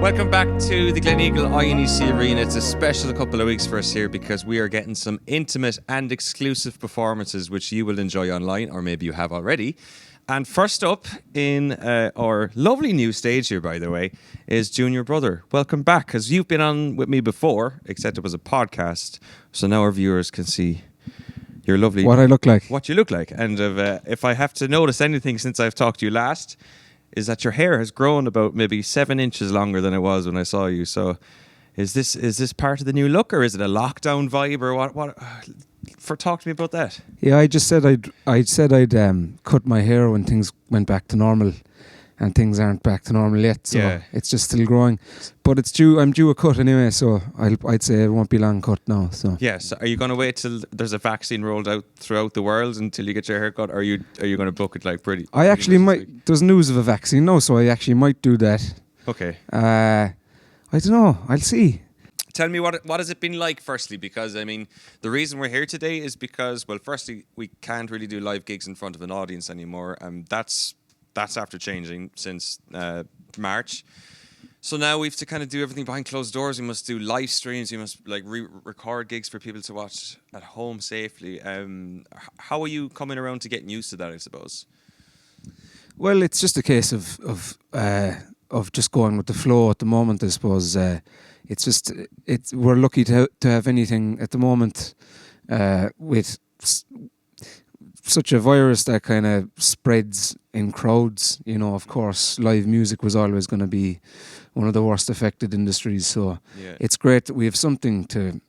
Welcome back to the Gleneagle INEC Arena. It's a special couple of weeks for us here because we are getting some intimate and exclusive performances which you will enjoy online, or maybe you have already. And first up in our lovely new stage here, by the way, is Junior Brother. Welcome back, because you've been on with me before, except it was a podcast. So now our viewers can see your lovely... What I look like. What you look like. And if I have to notice anything since I've talked to you last, is that your hair has grown about maybe 7 inches longer than it was when I saw you. So is this part of the new look, or is it a lockdown vibe, or what? Talk to me about that. Yeah, I just said I'd cut my hair when things went back to normal, and things aren't back to normal yet. So it's just still growing, but it's due. I'm due a cut anyway, so I'd say it won't be long cut now. So yes, are you going to wait till there's a vaccine rolled out throughout the world until you get your hair cut, or are you going to book it like pretty? I actually might. There's news of a vaccine now, so I actually might do that. Okay. I don't know. I'll see. Tell me what has it been like, firstly, because I mean the reason we're here today is because, well, firstly, we can't really do live gigs in front of an audience anymore, and that's after changing since March. So now we have to kind of do everything behind closed doors. We must do live streams. We must record gigs for people to watch at home safely. How are you coming around to getting used to that, I suppose? Well, it's just a case of just going with the flow at the moment, I suppose. We're lucky to have anything at the moment with such a virus that kind of spreads in crowds. You know, of course, live music was always going to be one of the worst affected industries. So it's great that we have something to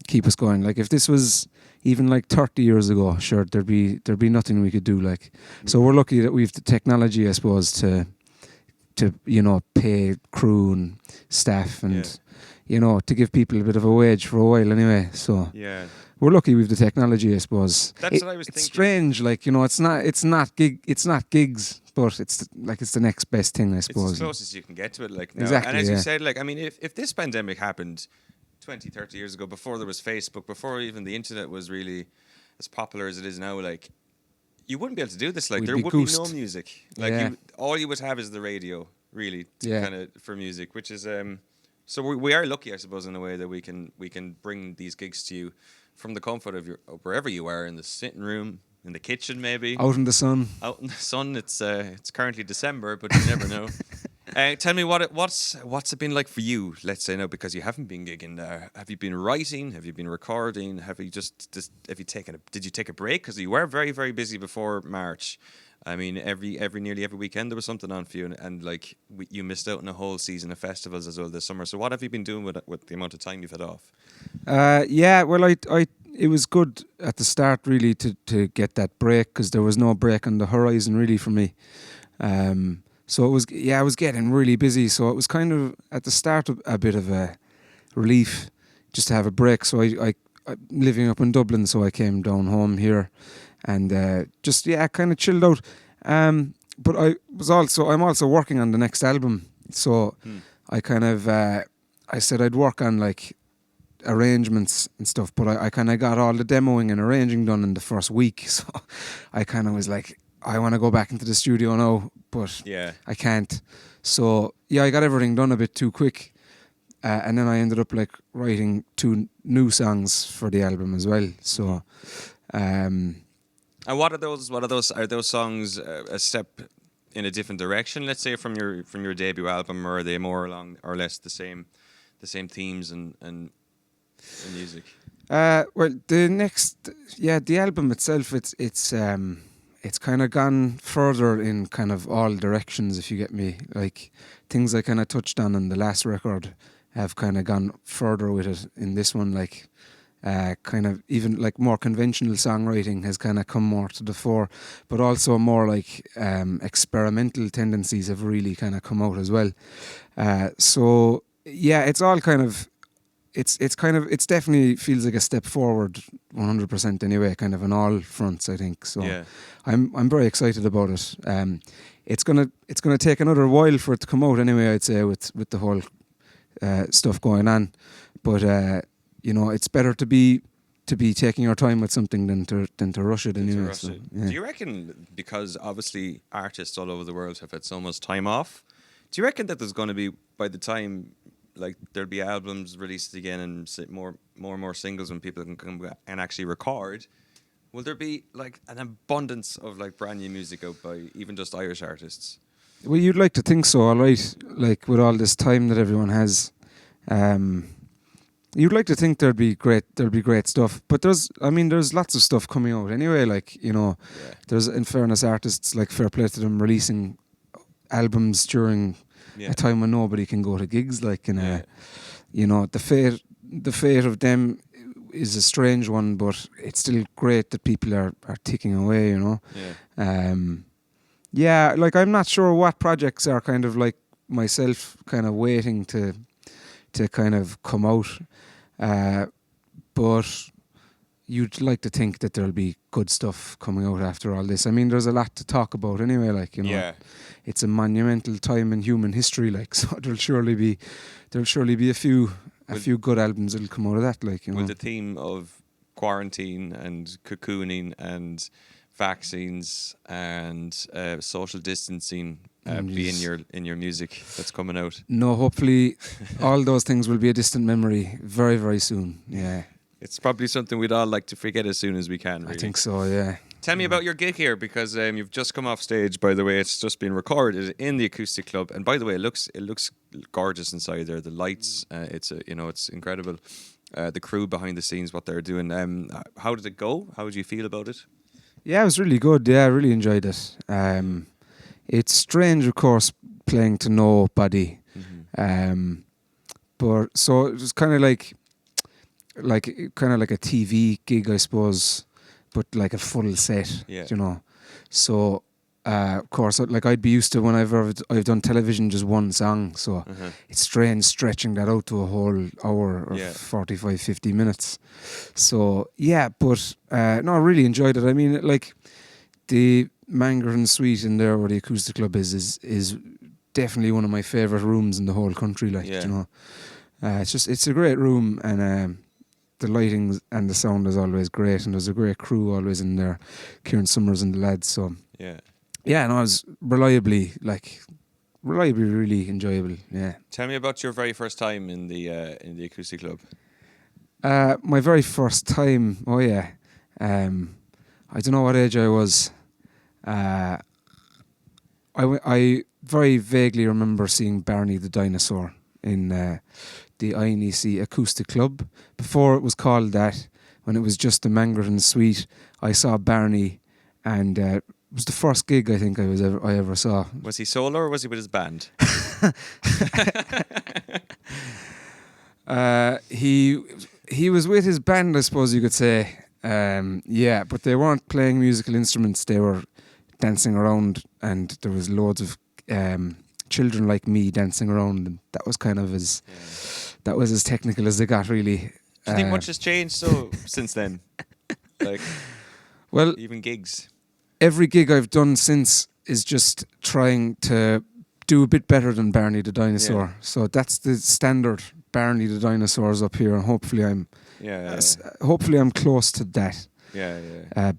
keep us going. Like if this was even like 30 years ago, sure, there'd be nothing we could do. Like, so we're lucky that we've the technology, I suppose, to pay crew and staff and to give people a bit of a wage for a while anyway. So we're lucky we've the technology, I suppose. That's what I was thinking. It's strange, like, it's not gigs, but it's the next best thing, I suppose. It's as close as you can get to it, like now. Exactly. And as you said, like, I mean, if this pandemic happened 20, 30 years ago, before there was Facebook, before even the internet was really as popular as it is now, like, you wouldn't be able to do this. Like, there would be no music. Like, all you would have is the radio, really, kind of for music, which is so we are lucky, I suppose, in a way that we can bring these gigs to you from the comfort of wherever you are, in the sitting room, in the kitchen, maybe out in the sun. Out in the sun. It's currently December, but you never know. Tell me what's it been like for you? Let's say now, because you haven't been gigging. Have you been writing? Have you been recording? Have you did you take a break? Because you were very, very busy before March. I mean, nearly every weekend there was something on for you, and like you missed out on a whole season of festivals as well this summer. So what have you been doing with the amount of time you've had off? Well, it was good at the start, really, to get that break, because there was no break on the horizon really for me. So it was, I was getting really busy. So it was kind of at the start a bit of a relief just to have a break. So I living up in Dublin, so I came down home here and kind of chilled out. But I'm also working on the next album. So I kind of I said I'd work on like arrangements and stuff, but I kind of got all the demoing and arranging done in the first week. So I kind of was like, I want to go back into the studio now, but I can't. So I got everything done a bit too quick, and then I ended up like writing 2 new songs for the album as well. So, and what are those? Are those songs a step in a different direction? Let's say from your debut album, or are they more along or less the same themes and music? Well, the album itself, it's kind of gone further in kind of all directions, if you get me. Like, things I kind of touched on in the last record have kind of gone further with it in this one. Like, kind of even like more conventional songwriting has kind of come more to the fore, but also more like experimental tendencies have really kind of come out as well. So it's all kind of, it's definitely feels like a step forward, 100% anyway, kind of on all fronts, I think. So I'm very excited about it. It's gonna take another while for it to come out anyway, I'd say, with the whole stuff going on. But it's better to be taking your time with something than to rush it anyway. Do you reckon, because obviously artists all over the world have had so much time off, do you reckon that there's going to be by the time like there'll be albums released again and more and more singles when people can come and actually record, will there be like an abundance of like brand new music out by even just Irish artists? Well, you'd like to think so, all right. Like with all this time that everyone has, you'd like to think there'd be great stuff. But there's lots of stuff coming out anyway. Like, you know, there's, in fairness, artists like fair play to them releasing albums during a time when nobody can go to gigs. Like, and you know, the fate of them is a strange one, but it's still great that people are ticking away. You know. Yeah, like I'm not sure what projects are kind of like myself kind of waiting to kind of come out. But you'd like to think that there'll be good stuff coming out after all this. I mean, there's a lot to talk about anyway, like, you know. It's a monumental time in human history, like, so there'll surely be a few good albums that'll come out of that, like, you know. Will the theme of quarantine and cocooning and vaccines and social distancing be in your music that's coming out? No, hopefully all those things will be a distant memory very, very soon. Yeah. It's probably something we'd all like to forget as soon as we can, really. I think so, yeah. Tell me about your gig here, because you've just come off stage. By the way, it's just been recorded in the Acoustic Club, and by the way, it looks gorgeous inside there. The lights, it's incredible. The crew behind the scenes, what they're doing. How did it go? How did you feel about it? Yeah, it was really good. Yeah, I really enjoyed it. It's strange, of course, playing to nobody. But so it was kind of like a TV gig, I suppose, but like a full set, you know. So, of course, like I'd be used to whenever I've done television, just one song. So it's strange stretching that out to a whole hour or 45, 50 minutes. So, yeah, but no, I really enjoyed it. I mean, like the Mangarin Suite in there where the Acoustic Club is definitely one of my favourite rooms in the whole country. Like, you know, it's a great room, and the lighting and the sound is always great, and there's a great crew always in there, Kieran Summers and the lads. So no, it was reliably really enjoyable. Yeah. Tell me about your very first time in the Acoustic Club. My very first time. Oh yeah. I don't know what age I was. I very vaguely remember seeing Barney the Dinosaur in the INEC Acoustic Club. Before it was called that, when it was just the Mangarin Suite, I saw Barney, and it was the first gig I think I ever saw. Was he solo or was he with his band? He was with his band, I suppose you could say. Yeah, but they weren't playing musical instruments. They were dancing around, and there was loads of children like me dancing around, and that was kind of as technical as they got, really. Do you think much has changed since then? Like, well, even gigs. Every gig I've done since is just trying to do a bit better than Barney the Dinosaur. Yeah. So that's the standard. Barney the Dinosaur's up here, and hopefully I'm close to that.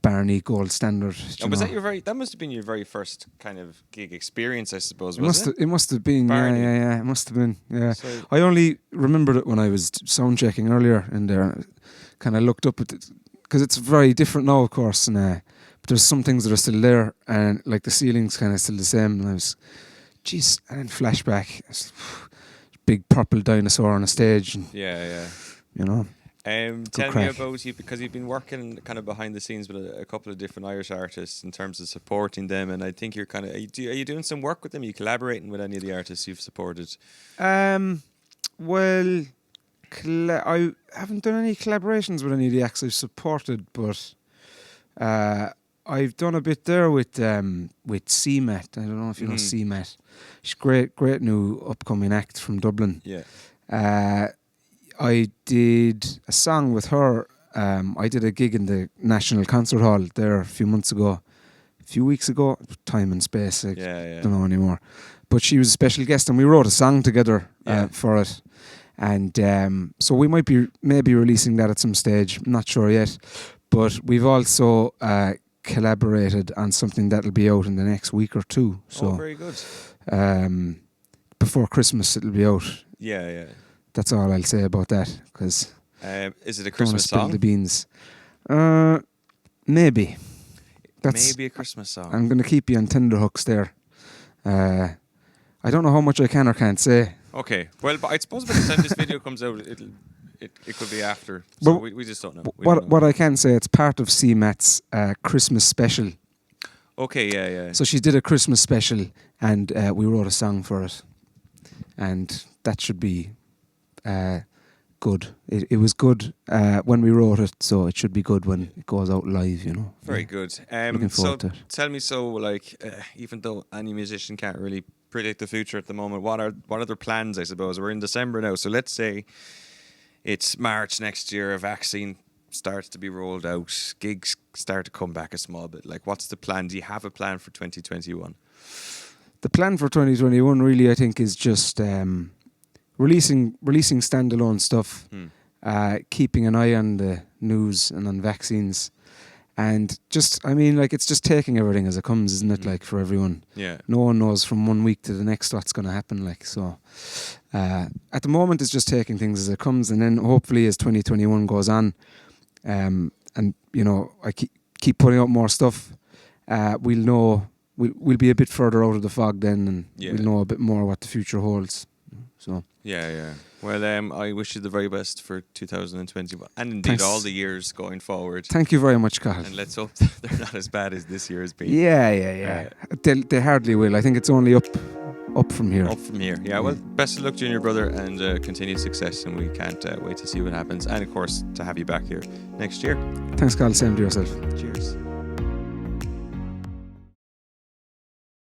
Barney gold standard. And was that must have been your very first kind of gig experience, I suppose, it must have been, Barney. Yeah, it must have been, yeah. So I only remembered it when I was sound checking earlier in there, kind of looked up at it, because it's very different now, of course, and but there's some things that are still there, and like the ceiling's kind of still the same, and I was, jeez, and then flashback, big purple dinosaur on a stage, and, you know. Tell me about you, because you've been working kind of behind the scenes with a couple of different Irish artists in terms of supporting them, and I think you're kind of are you doing some work with them? Are you collaborating with any of the artists you've supported? Well, I haven't done any collaborations with any of the acts I've supported, but I've done a bit there with CMAT. I don't know if you know CMAT. She's great new upcoming act from Dublin. Yeah. I did a song with her. I did a gig in the National Concert Hall there a few weeks ago. Time and space, I don't know anymore. But she was a special guest, and we wrote a song together for it. And so we might be maybe releasing that at some stage. I'm not sure yet. But we've also collaborated on something that'll be out in the next week or two. So, very good. before Christmas it'll be out. Yeah. That's all I'll say about that, because is it a don't want to Christmas spill song? the beans. Maybe. Maybe a Christmas song. I'm going to keep you on tenterhooks there. I don't know how much I can or can't say. Okay. Well, but I suppose by the time this video comes out, it could be after. So But we just don't know. What I can say, it's part of CMAT's Christmas special. Okay, yeah. So she did a Christmas special, and we wrote a song for it, and that should be good. It was good when we wrote it, so it should be good when it goes out live. Very good. Looking forward to it. Tell me, even though any musician can't really predict the future at the moment, what are their plans? I suppose we're in December now, so let's say it's March next year. A vaccine starts to be rolled out, gigs start to come back a small bit. Like, what's the plan? Do you have a plan for 2021? The plan for 2021 really, I think, is just releasing standalone stuff, keeping an eye on the news and on vaccines, and it's just taking everything as it comes, isn't it? Like, for everyone, no one knows from one week to the next what's going to happen. Like, so at the moment, it's just taking things as it comes, and then hopefully as 2021 goes on, and I keep putting out more stuff, we'll know. We'll be a bit further out of the fog then, and we'll know a bit more what the future holds. So yeah. Well, I wish you the very best for 2021, and indeed all the years going forward. Thank you very much, Cathal. And let's hope that they're not as bad as this year has been. Yeah. They hardly will. I think it's only up from here. Up from here. Yeah. Well, best of luck, Junior brother, and continued success. And we can't wait to see what happens. And of course, to have you back here next year. Thanks, Cathal. Same to yourself. Cheers.